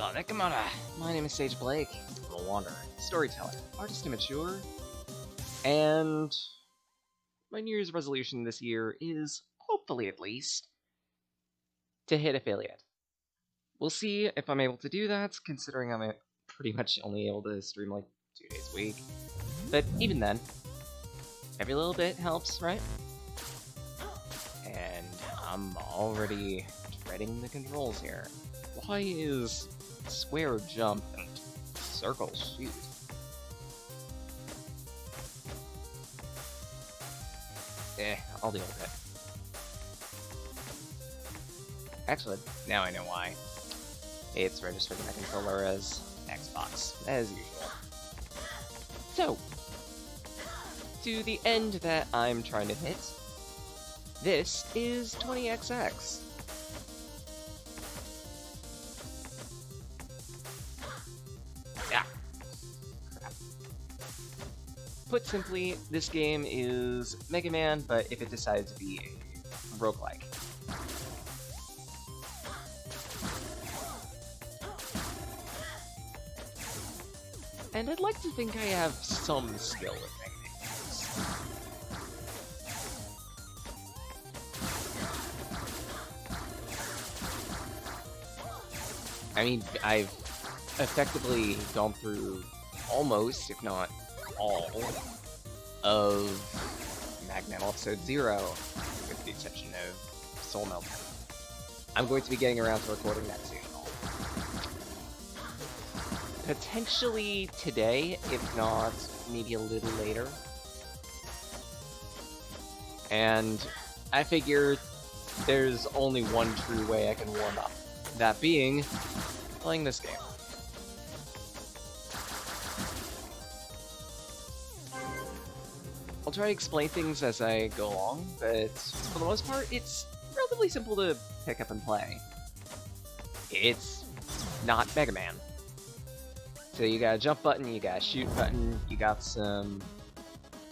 Nekamata. My name is Sage Blake. I'm a wanderer, storyteller, artist and mature, and my New Year's resolution this year is, hopefully at least, to hit affiliate. We'll see if I'm able to do that, considering I'm pretty much only able to stream like 2 days a week. But even then, every little bit helps, right? And I'm already dreading the controls here. Why is square jump and circle shoot? I'll deal with it. Actually, now I know why. It's registered my controller as Xbox, as usual. So, to the end that I'm trying to hit, this is 20XX. Ah, crap. Put simply, this game is Mega Man, but if it decides to be a roguelike. And I'd like to think I have some skill with Mega Man. I mean, I've effectively gone through almost, if not all, of Magman Episode 0, with the exception of Soul Melter. I'm going to be getting around to recording that soon. Potentially today, if not maybe a little later. And I figure there's only one true way I can warm up. That being, playing this game. I'll try to explain things as I go along, but for the most part, it's relatively simple to pick up and play. It's not Mega Man. So you got a jump button, you got a shoot button, you got some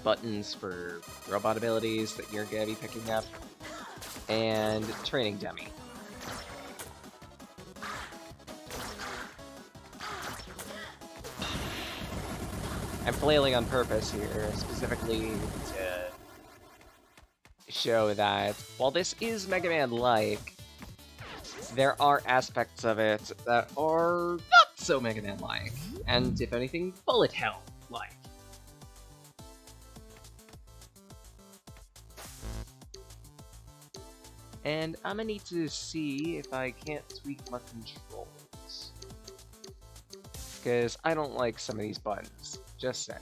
buttons for robot abilities that you're gonna be picking up, and training dummy. I'm flailing on purpose here, specifically to show that while this is Mega Man-like, there are aspects of it that are not so Mega Man-like, and if anything, bullet hell-like. And I'm gonna need to see if I can't tweak my controls, because I don't like some of these buttons, just saying.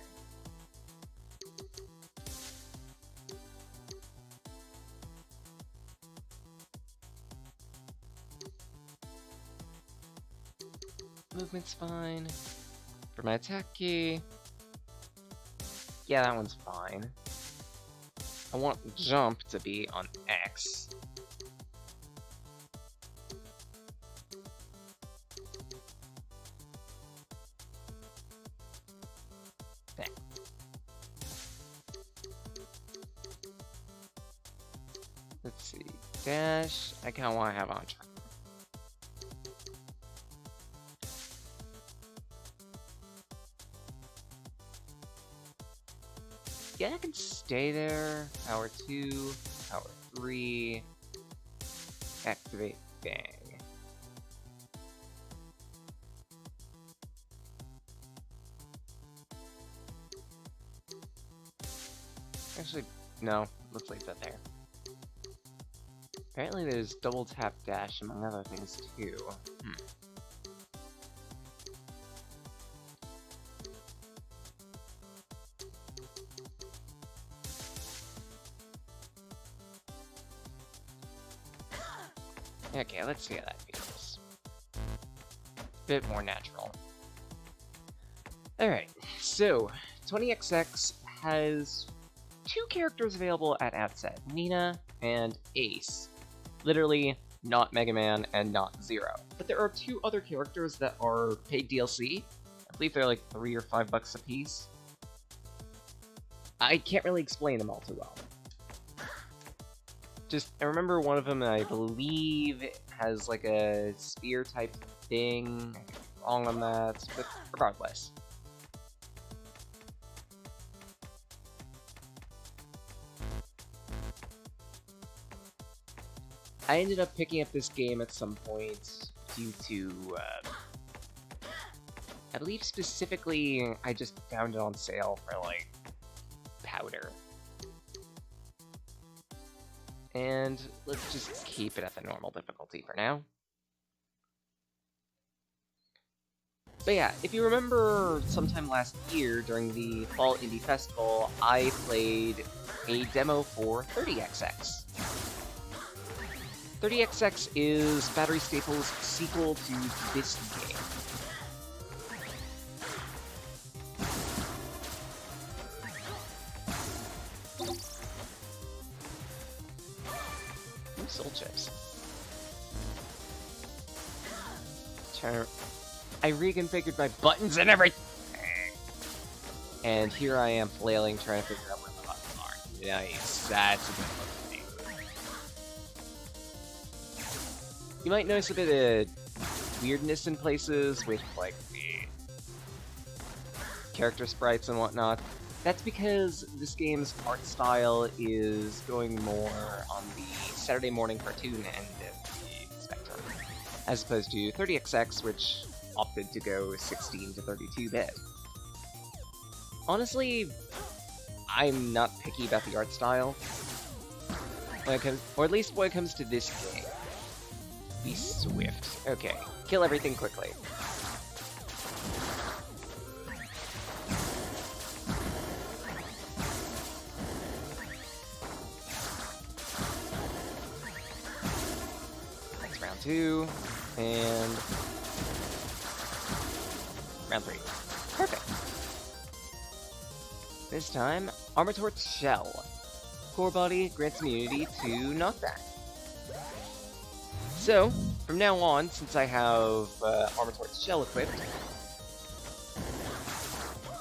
Movement's fine. For my attack key, yeah, that one's fine. I want jump to be on X. There. Let's see. Dash, I kinda wanna have on track. Yeah, I can stay there. Power 2, Power 3, activate Bang. Actually, no, let's leave that there. Apparently there's double tap dash among other things too. Okay, let's see how that feels. Bit more natural. Alright, so 20XX has 2 characters available at outset, Nina and Ace. Literally not Mega Man and not Zero. But there are 2 other characters that are paid DLC. I believe they're like $3 or $5 a piece. I can't really explain them all too well. Just, I remember one of them, I believe, has like a spear type thing. wrong on that, but regardless. I ended up picking up this game at some point due to, I believe specifically, I just found it on sale for, like, powder. And let's just keep it at the normal difficulty for now. But yeah, if you remember sometime last year during the Fall Indie Festival, I played a demo for 30XX. 30XX is Battery Staples' sequel to this game. Ooh, soul chips. I reconfigured my buttons and everything! And here I am flailing, trying to figure out where the buttons are. Nice, that's a good one. You might notice a bit of weirdness in places with, like, the character sprites and whatnot. That's because this game's art style is going more on the Saturday morning cartoon end of the spectrum, as opposed to 30XX, which opted to go 16 to 32-bit. Honestly, I'm not picky about the art style, or at least when it comes to this game. Be swift. Okay, kill everything quickly. That's round 2, and round 3. Perfect. This time, Armor Torch Shell. Core body grants immunity to knockback. So, from now on, since I have Armor Torch Shell equipped,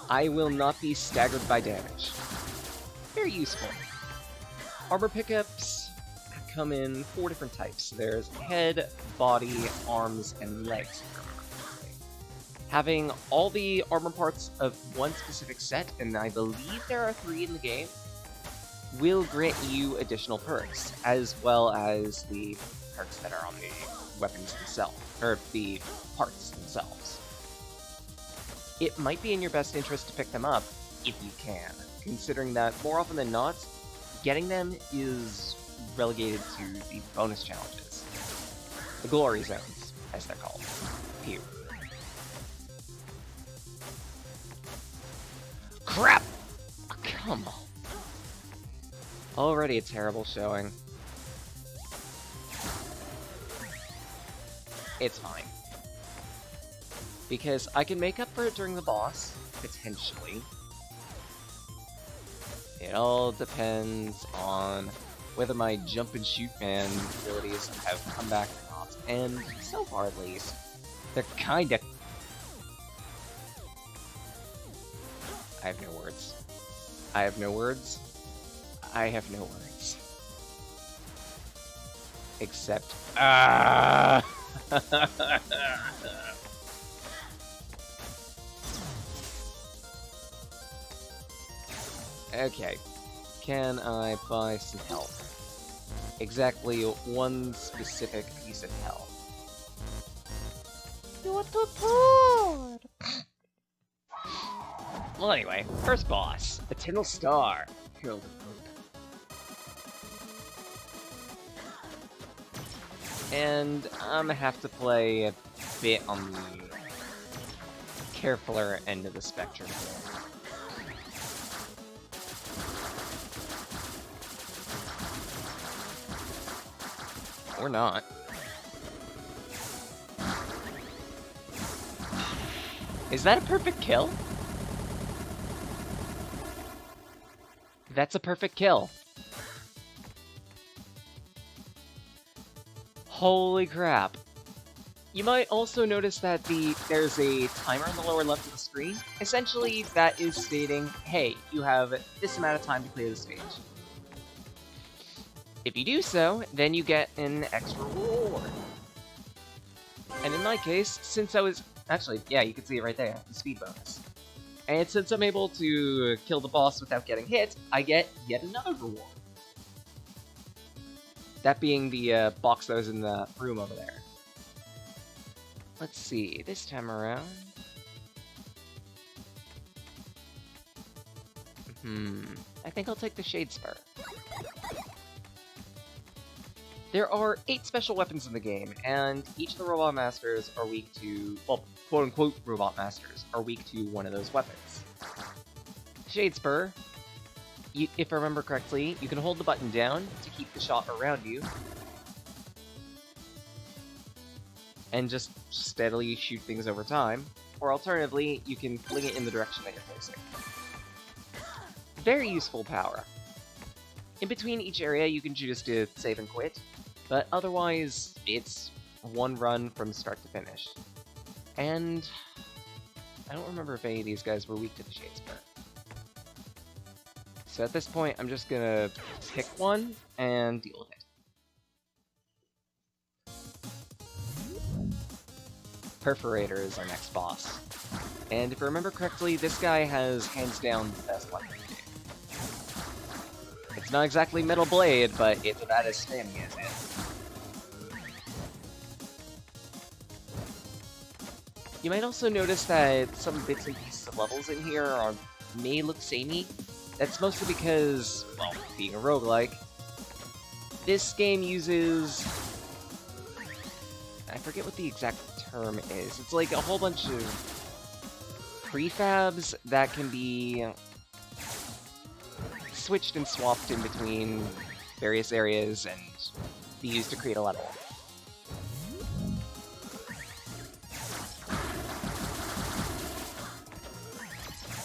I will not be staggered by damage. Very useful. Armor pickups come in 4 different types. There's head, body, arms, and legs. Having all the armor parts of one specific set, and I believe there are 3 in the game, will grant you additional perks, as well as the perks that are on the weapons themselves, or the parts themselves. It might be in your best interest to pick them up, if you can, considering that more often than not, getting them is relegated to the bonus challenges. The glory zones, as they're called. Phew. Crap! Oh, come on. Already a terrible showing. It's fine. Because I can make up for it during the boss, potentially. It all depends on whether my jump and shoot man abilities have come back or not. And so far at least, they're kinda... I have no words. I have no words. I have no words. Except... Okay. Can I buy some health? Exactly one specific piece of health. Well, anyway, first boss, Eternal Star. Herald of Hope. And I'm gonna have to play a bit on the carefuler end of the spectrum here. Or not. Is that a perfect kill? That's a perfect kill. Holy crap. You might also notice that there's a timer in the lower left of the screen. Essentially, that is stating, hey, you have this amount of time to clear the stage. If you do so, then you get an extra reward. And in my case, since I was Actually, yeah, you can see it right there, the speed bonus. And since I'm able to kill the boss without getting hit, I get yet another reward. That being the box that was in the room over there. Let's see, this time around... I think I'll take the Shade Spur. There are 8 special weapons in the game, and each of the Robot Masters are weak to... well, quote-unquote Robot Masters are weak to one of those weapons. Shade Spur, if I remember correctly, you can hold the button down to keep the shot around you, and just steadily shoot things over time, or alternatively, you can fling it in the direction that you're facing. Very useful power. In between each area, you can choose to save and quit, but otherwise, it's one run from start to finish. And I don't remember if any of these guys were weak to the Shade Spur. So at this point, I'm just gonna pick one and deal with it. Perforator is our next boss. And if I remember correctly, this guy has hands down the best weapon. It's not exactly Metal Blade, but it's about as spammy as it. You might also notice that some bits and pieces of levels in here may look samey. That's mostly because, well, being a roguelike, this game uses... I forget what the exact term is. It's like a whole bunch of prefabs that can be switched and swapped in between various areas and be used to create a level.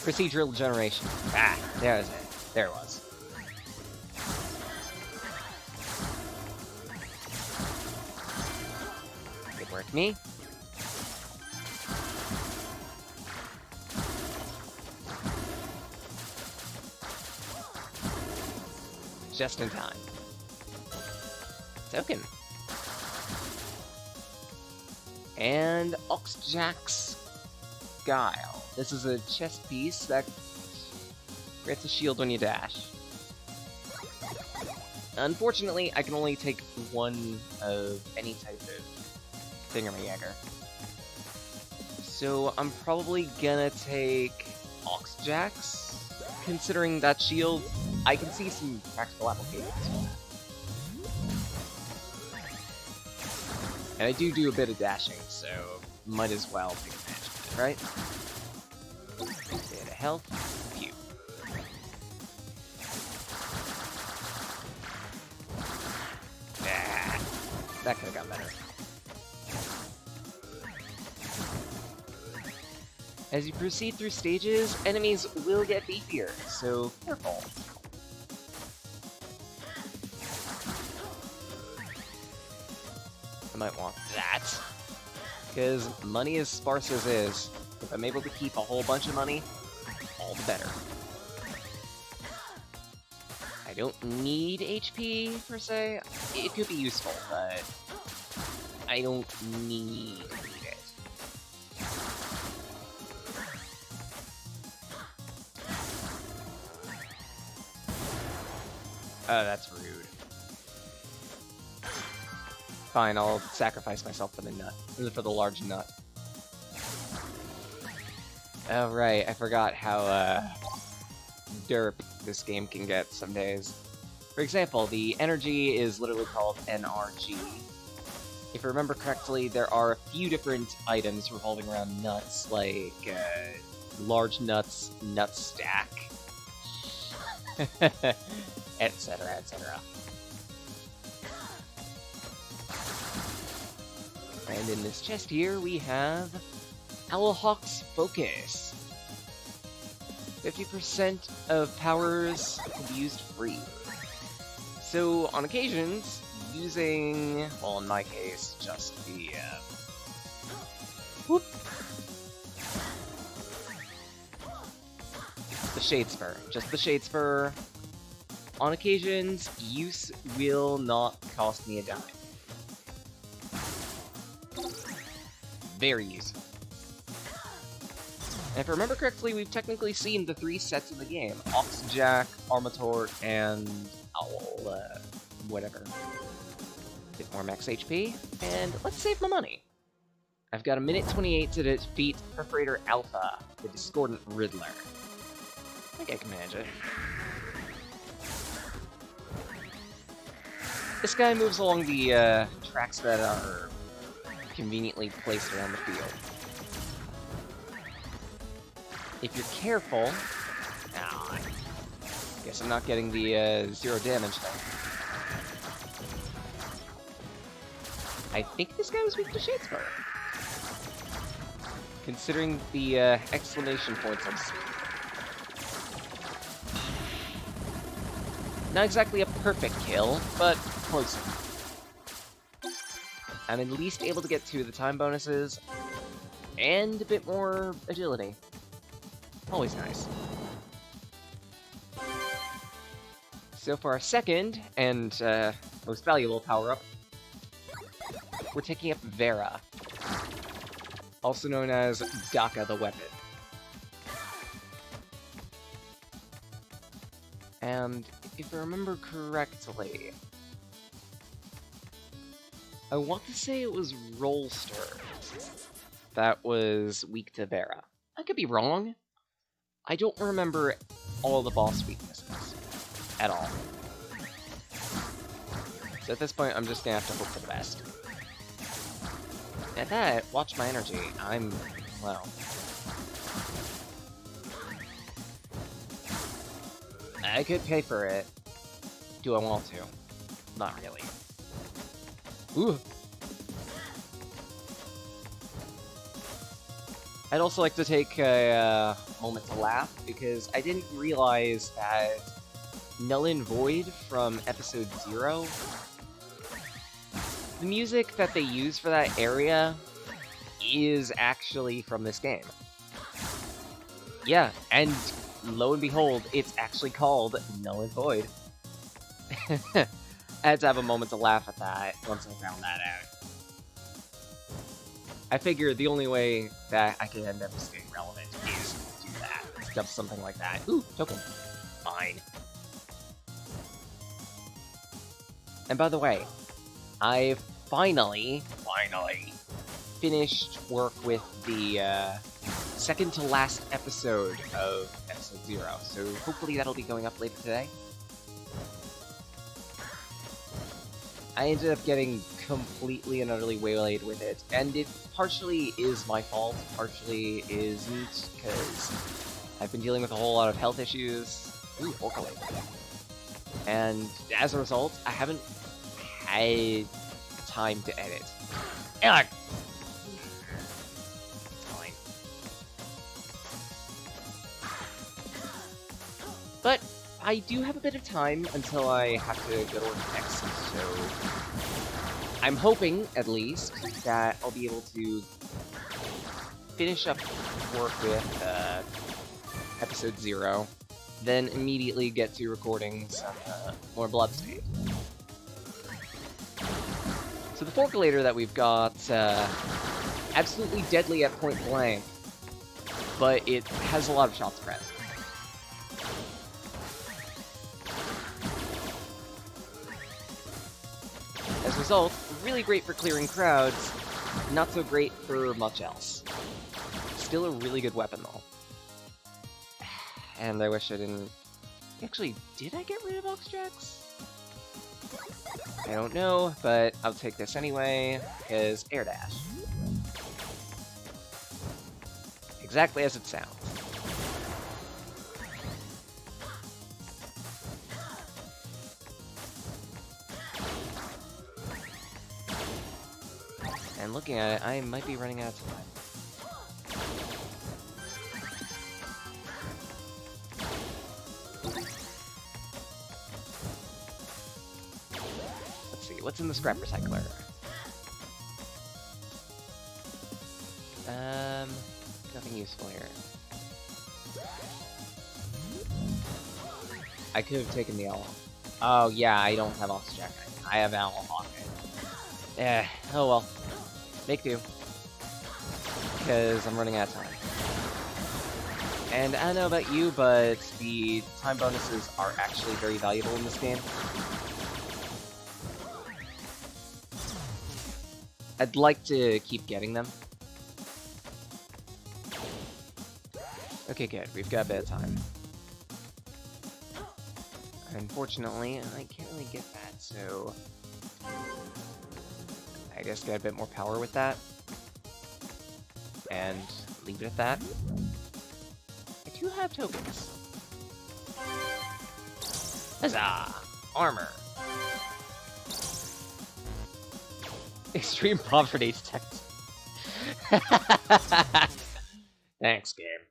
Procedural generation. Ah, there was it. There it was. Good work, me. Just in time. Token. And Oxjack's Guile. This is a chest piece that grants a shield when you dash. Unfortunately, I can only take one of any type of thingamajigger. So I'm probably gonna take Oxjack's. Considering that shield, I can see some practical applications. And I do a bit of dashing, so might as well take advantage of it, right? Bit of health. Phew. Ah, that could've got better. As you proceed through stages, enemies will get beefier, so careful. I might want that, because money as sparse as is, if I'm able to keep a whole bunch of money, all the better. I don't need HP, per se. It could be useful, but I don't need it. Oh, that's rude. Fine, I'll sacrifice myself for the nut. For the large nut. Oh, right, I forgot how, derp this game can get some days. For example, the energy is literally called NRG. If I remember correctly, there are a few different items revolving around nuts, like, large nuts, nut stack, etc., etc. And in this chest here, we have Owlhawk's Focus. 50% of powers can be used free. So, on occasions, using, well, in my case, just the, whoop, the Shade Spur. Just the Shade Spur. On occasions, use will not cost me a dime. Very useful. And if I remember correctly, we've technically seen the 3 sets in the game. Oxjack, Armator, and Owl, whatever. Bit more max HP, and let's save my money. I've got a minute 28 to defeat Perforator Alpha, the Discordant Riddler. I think I can manage it. This guy moves along the tracks that are conveniently placed around the field. If you're careful... I guess I'm not getting the 0 damage though. I think this guy was weak to Shadespire. Considering the exclamation points I've seen. Not exactly a perfect kill, but close enough. I'm at least able to get 2 of the time bonuses, and a bit more agility. Always nice. So for our second, and most valuable power-up, we're taking up Vera, also known as Daka the Weapon. And if I remember correctly, I want to say it was Rollster that was weak to Vera. I could be wrong. I don't remember all the boss weaknesses at all. So at this point, I'm just gonna have to hope for the best. At that, watch my energy. I'm low. I could pay for it. Do I want to? Not really. Ooh. I'd also like to take a moment to laugh, because I didn't realize that Null and Void from Episode 0, the music that they use for that area is actually from this game. Yeah, and lo and behold, it's actually called Null and Void. I had to have a moment to laugh at that once I found that out. I figured the only way that I could end up staying relevant is to do that. Stuff something like that. Ooh, token. Fine. And by the way, I finally finished work with the second to last episode of Episode 0, so hopefully that'll be going up later today. I ended up getting completely and utterly waylaid with it, and it partially is my fault, partially isn't, because I've been dealing with a whole lot of health issues. Ooh, Orcalate. And as a result, I haven't had time to edit. Ugh. It's fine. But I do have a bit of time until I have to go to work next, so I'm hoping, at least, that I'll be able to finish up work with Episode 0, then immediately get to recording some more Bloodstained. So the Forculator that we've got, absolutely deadly at point blank, but it has a lot of shot spread. As a result, really great for clearing crowds, not so great for much else. Still a really good weapon, though. And I wish I didn't... Actually, did I get rid of Oxjax? I don't know, but I'll take this anyway, because Air Dash. Exactly as it sounds. And looking at it, I might be running out of time. Let's see, what's in the scrap recycler? Nothing useful here. I could have taken the Owl. Oh yeah, I don't have Oxjack. I have Owl Hawk. Oh well. Make do. Because I'm running out of time. And I don't know about you, but the time bonuses are actually very valuable in this game. I'd like to keep getting them. Okay, good. We've got a bit of time. Unfortunately, I can't really get that, so I guess get a bit more power with that. And leave it at that. I do have tokens. Huzzah! Armor. Extreme poverty detect. Thanks, game.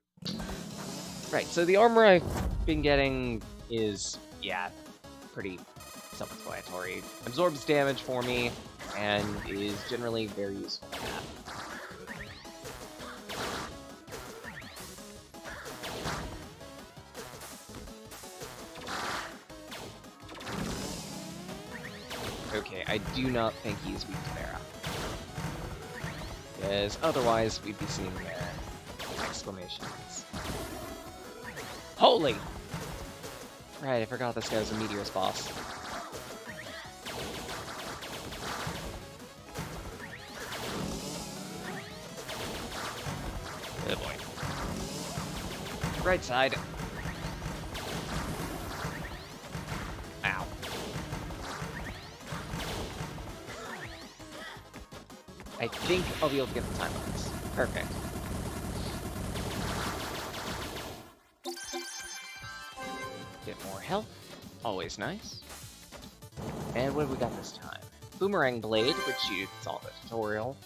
Right, so the armor I've been getting is, yeah, pretty self-explanatory. Absorbs damage for me, and is generally very useful to have. Okay, I do not think he's weak to Vera. Because otherwise, we'd be seeing exclamations. Holy! Right, I forgot this guy was a Meteor's boss. Good boy. Right side. Ow. I think I'll be able to get the time on this. Perfect. Get more health. Always nice. And what have we got this time? Boomerang Blade, which you saw in the tutorial.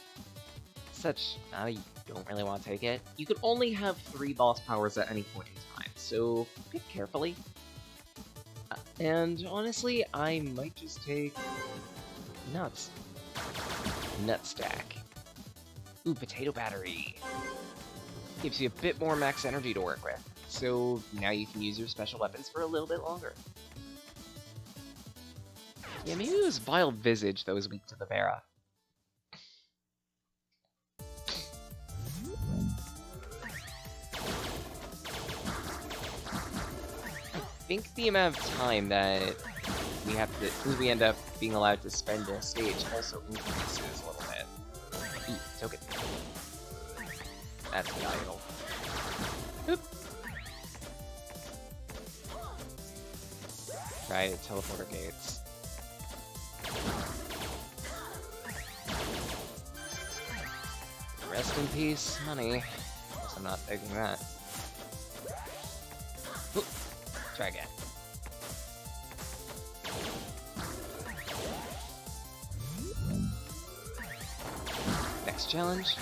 Such, you don't really want to take it. You could only have 3 boss powers at any point in time, so pick carefully. And honestly, I might just take Nuts. Nut Stack. Ooh, Potato Battery. Gives you a bit more max energy to work with, so now you can use your special weapons for a little bit longer. Yeah, maybe it was Vile Visage that was weak to the Vera. I think the amount of time that we end up being allowed to spend in a stage also increases a little bit. Ooh, token. That's valuable. Oop. Right, teleporter gates. Rest in peace, honey. Guess I'm not taking that. Oop. Try again. Next challenge.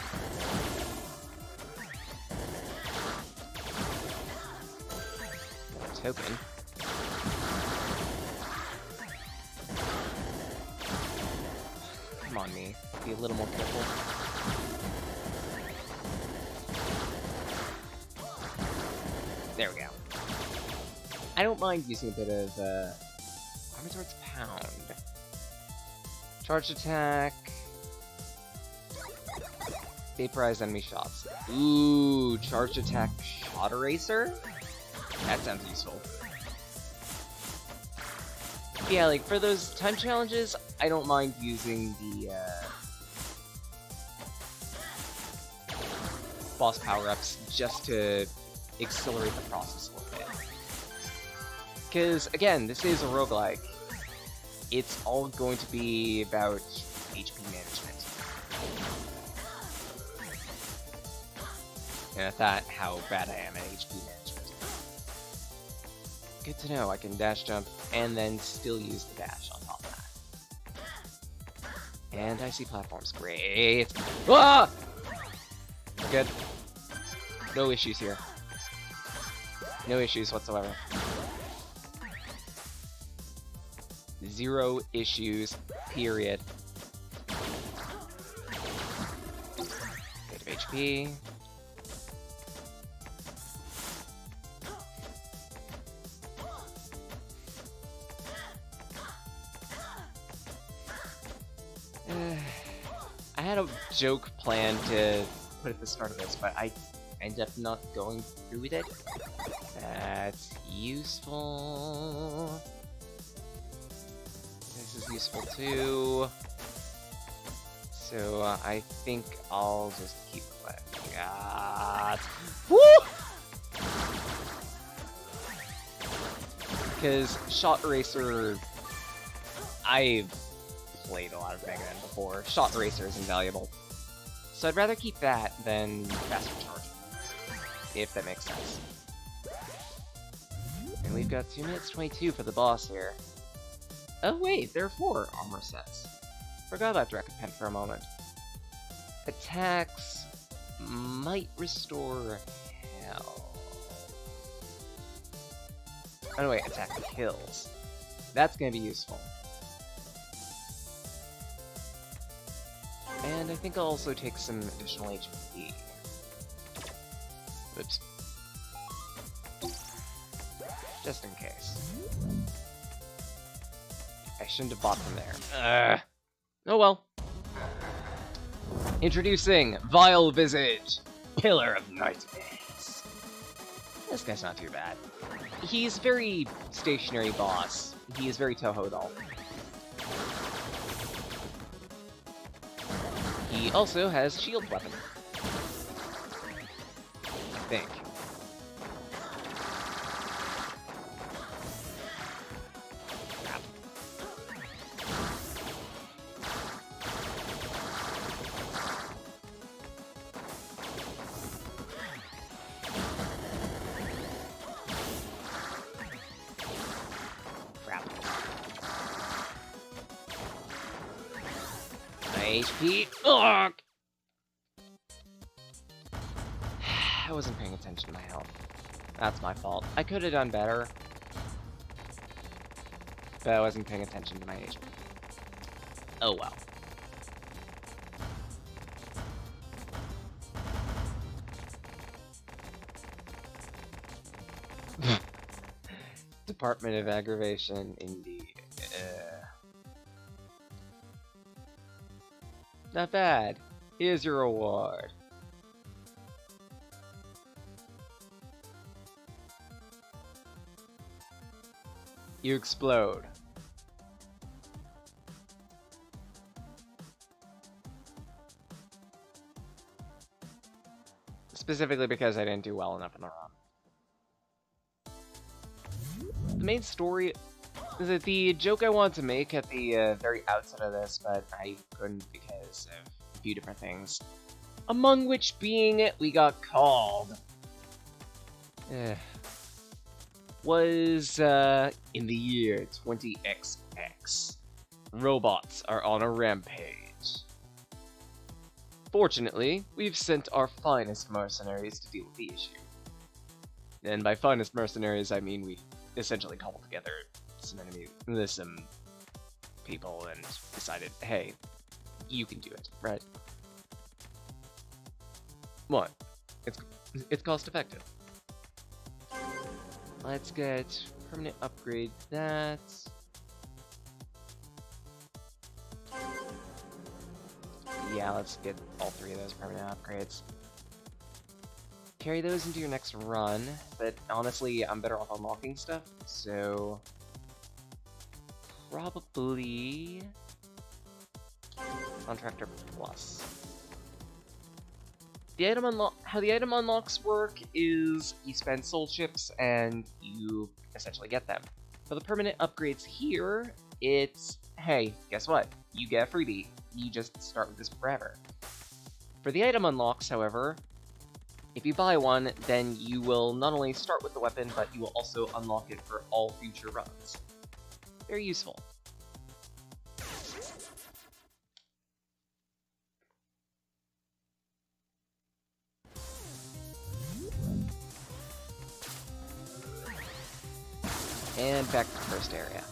Token. Come on, me. Be a little more careful. There we go. I don't mind using a bit of Armor Towards Pound. Charge attack. Vaporize enemy shots. Ooh, charged attack shot eraser? That sounds useful. Yeah, like for those time challenges, I don't mind using the boss power-ups just to accelerate the process a little bit. Because, again, this is a roguelike. It's all going to be about HP management. And I thought how bad I am at HP management. Good to know, I can dash jump and then still use the dash on top of that. And I see platforms, great! Ah! We're good. No issues here. No issues whatsoever. 0 issues, period. Bit of HP. I had a joke planned to put at the start of this, but I end up not going through with it. That's useful. This is useful too. So I think I'll just keep collecting. Woo! Because Shot Eraser, I've played a lot of Mega Man before. Shot Eraser is invaluable. So I'd rather keep that than Faster Charge, if that makes sense. And we've got 2 minutes 22 for the boss here. Oh wait, there are 4 armor sets. Forgot about Recompense for a moment. Attacks might restore health. Oh no, wait, attack kills. That's gonna be useful. And I think I'll also take some additional HP. Oops. Just in case. I shouldn't have bought them there. Oh well. Introducing Vile Visage, Pillar of Nightmares. This guy's not too bad. He's very stationary boss. He is very Toho doll. He also has shield weapon. I think. Crap. HP. Ugh! I wasn't paying attention to my health. That's my fault. I could have done better. But I wasn't paying attention to my HP. Oh well. Department of Aggravation, indeed. Not bad. Here's your reward. You explode. Specifically because I didn't do well enough in the run. The main story is that the joke I wanted to make at the very outset of this, but I couldn't because of a few different things. Among which being we got called. Was in the year 20XX. Robots are on a rampage. Fortunately, we've sent our finest mercenaries to deal with the issue. And by finest mercenaries, I mean we essentially cobbled together some people and decided, hey, you can do it, right? What? It's cost effective. Let's get permanent upgrade that. Yeah, let's get all 3 of those permanent upgrades. Carry those into your next run, but honestly, I'm better off unlocking stuff, so probably Contractor Plus. The item how the item unlocks work is you spend soul chips and you essentially get them. For the permanent upgrades here, it's, hey, guess what? You get a freebie. You just start with this forever. For the item unlocks, however, if you buy one, then you will not only start with the weapon, but you will also unlock it for all future runs. Very useful. And back to the first area.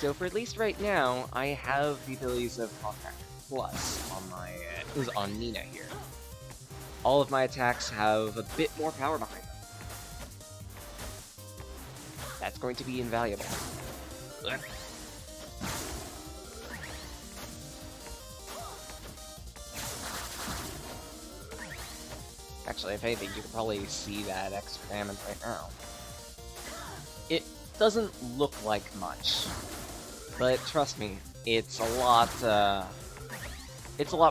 So for at least right now, I have the abilities of Contractor Plus on my on Nina here. All of my attacks have a bit more power behind them. That's going to be invaluable. Ugh. Actually, if anything, you can probably see that extra damage right now. It doesn't look like much, but trust me, it's a lot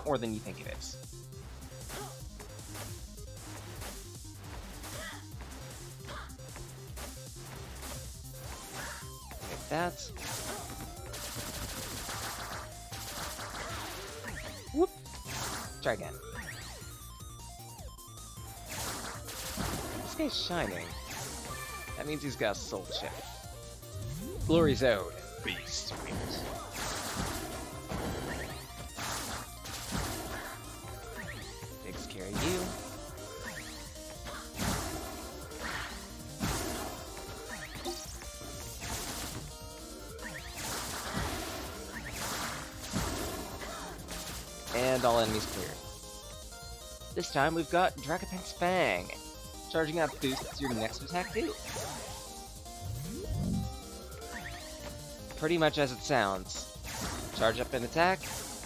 more than you think it is. Like that. Whoop. Try again. This guy's shining. That means he's got a soul chip. Glory's Ode. Beast Wings. Takes care of you. And all enemies cleared. This time we've got Dragapent's Fang. Charging up boosts your next attack too. Pretty much as it sounds. Charge up an attack,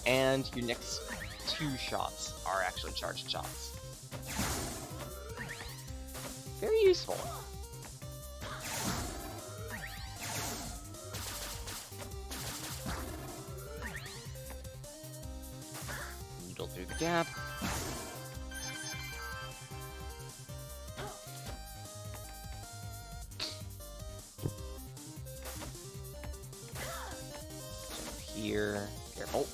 and your next 2 shots are actually charged shots. Very useful. Needle through the gap. Here. Careful.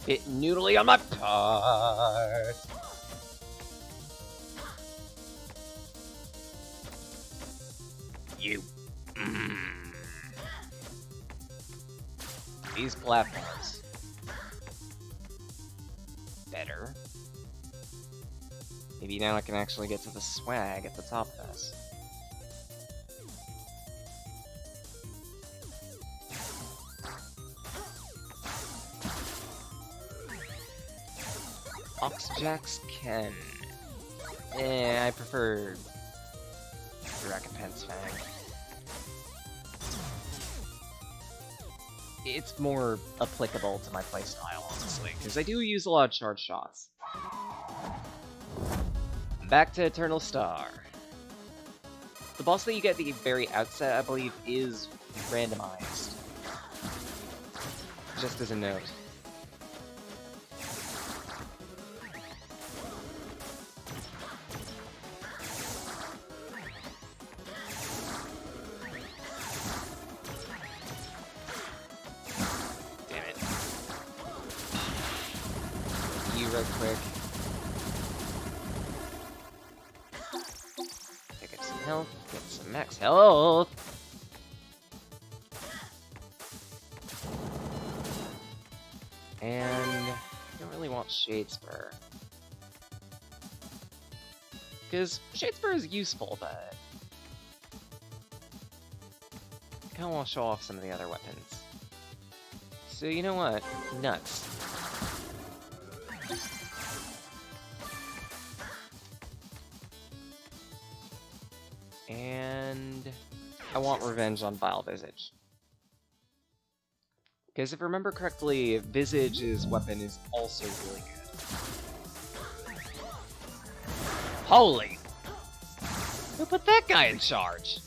Bit noodly on my part. You. These platforms. Better. Maybe now I can actually get to the swag at the top of this. Oxjack's Ken. I prefer Dragapent's Fang. It's more applicable to my playstyle, honestly, because I do use a lot of charge shots. Back to Eternal Star. The boss that you get at the very outset, I believe, is randomized. Just as a note. Real quick. Pick up some health, get some max health. And I don't really want Shadespur. Because Shadespur is useful, but I kinda wanna show off some of the other weapons. So you know what? Nuts. And I want revenge on Vile Visage. Because if I remember correctly, Visage's weapon is also really good. Holy! Who put that guy in charge?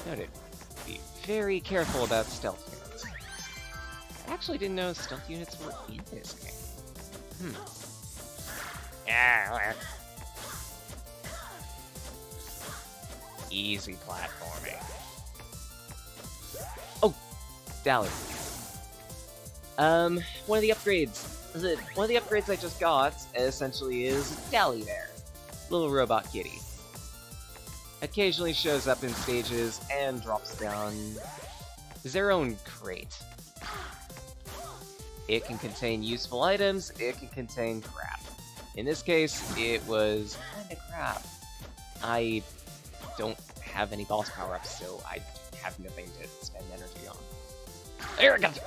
Noted. Be very careful about stealth units. I actually didn't know stealth units were in this game. Easy platforming. Oh, Dally. One of the upgrades. One of the upgrades I just got essentially is Dally Bear, little robot kitty. Occasionally shows up in stages and drops down their own crate. It can contain useful items. It can contain crap. In this case, it was kinda crap. I don't have any boss power-ups, so I have nothing to spend energy on. There it goes!